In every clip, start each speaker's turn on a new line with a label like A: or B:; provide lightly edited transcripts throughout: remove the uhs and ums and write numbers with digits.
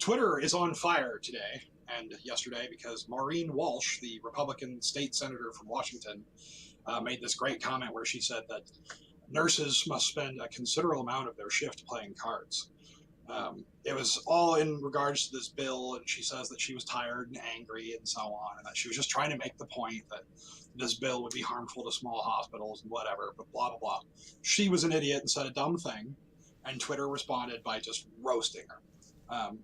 A: Twitter is on fire today and yesterday because Maureen Walsh, the Republican state senator from Washington, made this great comment where she said that nurses must spend a considerable amount of their shift playing cards. It was all in regards to this bill, and she says that she was tired and angry and so on, and that she was just trying to make the point that this bill would be harmful to small hospitals and whatever, but blah, blah, blah. She was an idiot and said a dumb thing, and Twitter responded by just roasting her.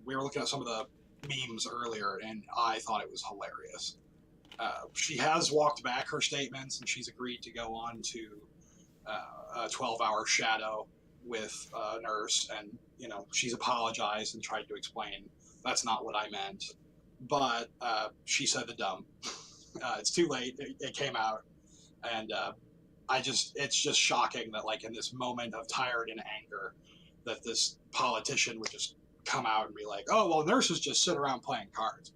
A: We were looking at some of the memes earlier, and I thought it was hilarious. She has walked back her statements, and she's agreed to go on to a 12-hour shadow with a nurse, and she's apologized and tried to explain that's not what I meant, but she said the dumb. It's too late. It came out, and it's just shocking that, like, in this moment of tired and anger, that this politician would just come out and be like, "Oh, well, nurses just sit around playing cards."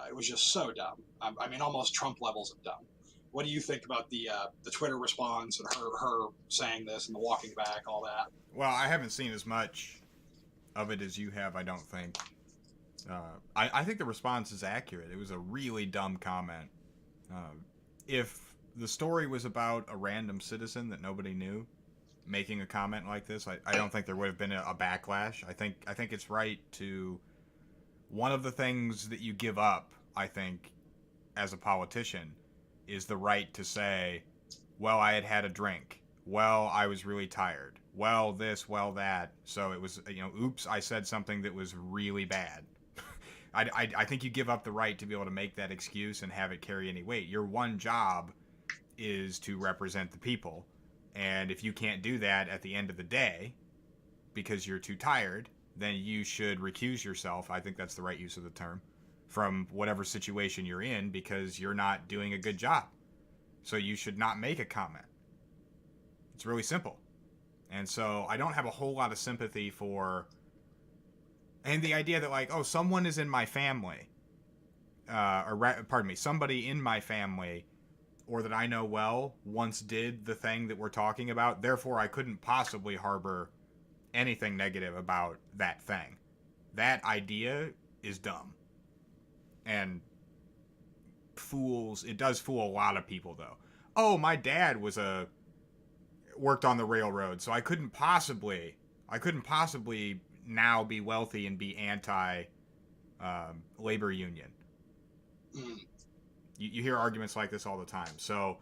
A: It was just so dumb. I mean, almost Trump levels of dumb. What do you think about the Twitter response and her saying this and the walking back, all that?
B: Well, I haven't seen as much of it as you have, I don't think. I think the response is accurate. It was a really dumb comment. If the story was about a random citizen that nobody knew making a comment like this, I don't think there would have been a backlash. I think it's right to... One of the things that you give up, I think, as a politician, is the right to say, well, I had a drink. Well, I was really tired. Well, this, well, that. So it was, oops, I said something that was really bad. I think you give up the right to be able to make that excuse and have it carry any weight. Your one job is to represent the people. And if you can't do that at the end of the day because you're too tired, then you should recuse yourself. I think that's the right use of the term, from whatever situation you're in, because you're not doing a good job. So you should not make a comment. It's really simple. And so I don't have a whole lot of sympathy for... And the idea that, like, oh, someone is in my family, somebody in my family, or that I know well, once did the thing that we're talking about, therefore I couldn't possibly harbor anything negative about that thing. That idea is dumb. And it does fool a lot of people, though. Oh, my dad worked on the railroad, so I couldn't possibly now be wealthy and be anti labor union. You hear arguments like this all the time. So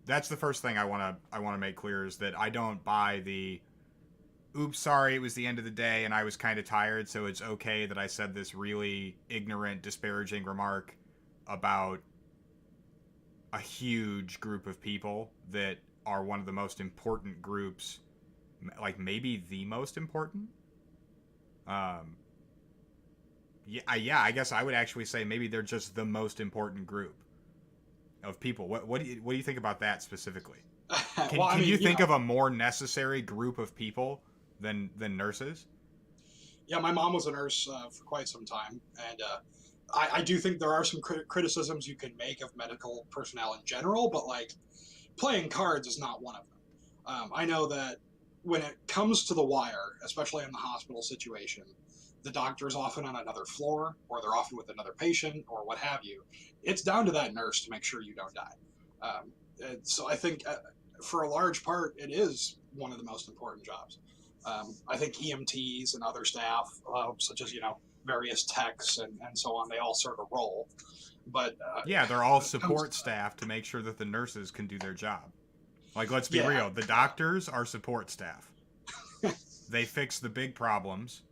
B: that's the first thing I want to make clear, is that I don't buy the oops, sorry, it was the end of the day and I was kind of tired, so it's okay that I said this really ignorant, disparaging remark about a huge group of people that are one of the most important groups, like maybe the most important. I guess I would actually say maybe they're just the most important group of people. What do you think about that specifically? Can you think of a more necessary group of people than nurses?
A: Yeah, my mom was a nurse for quite some time, and I do think there are some criticisms you can make of medical personnel in general, but, like, playing cards is not one of them. I know that when it comes to the wire, especially in the hospital situation, the doctor is often on another floor, or they're often with another patient, or what have you. It's down to that nurse to make sure you don't die. So I think for a large part, it is one of the most important jobs. I think EMTs and other staff, such as, various techs and so on, they all serve a role. But
B: they're all support staff to make sure that the nurses can do their job. Like, let's be real. The doctors are support staff. They fix the big problems,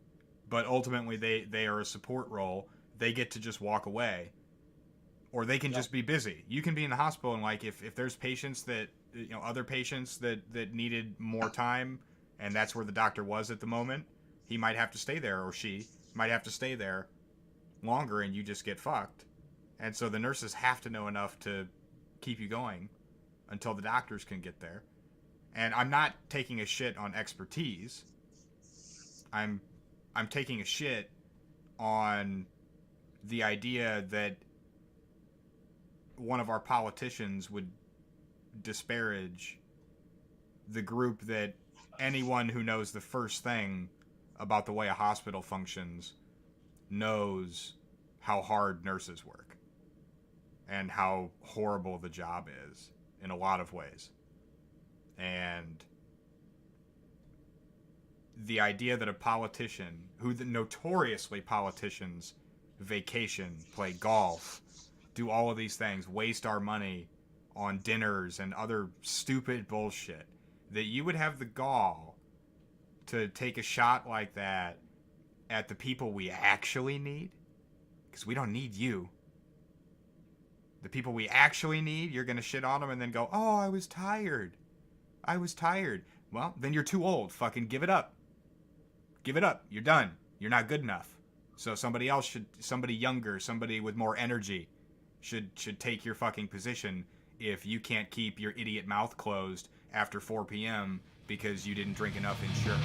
B: but ultimately they are a support role. They get to just walk away, or they can just be busy. You can be in the hospital, and, like, if there's patients that, other patients that needed more time, and that's where the doctor was at the moment, he might have to stay there, or she might have to stay there longer, and you just get fucked. And so the nurses have to know enough to keep you going until the doctors can get there. And I'm not taking a shit on expertise. I'm taking a shit on the idea that one of our politicians would disparage the group that anyone who knows the first thing about the way a hospital functions knows how hard nurses work and how horrible the job is in a lot of ways. And the idea that a politician, who notoriously politicians vacation, play golf, do all of these things, waste our money on dinners and other stupid bullshit, that you would have the gall to take a shot like that at the people we actually need, because we don't need you. The people we actually need, you're going to shit on them and then go, oh, I was tired. Well, then you're too old. Fucking give it up. Give it up. You're done. You're not good enough. So somebody younger, somebody with more energy should take your fucking position if you can't keep your idiot mouth closed after 4 p.m. because you didn't drink enough insurance.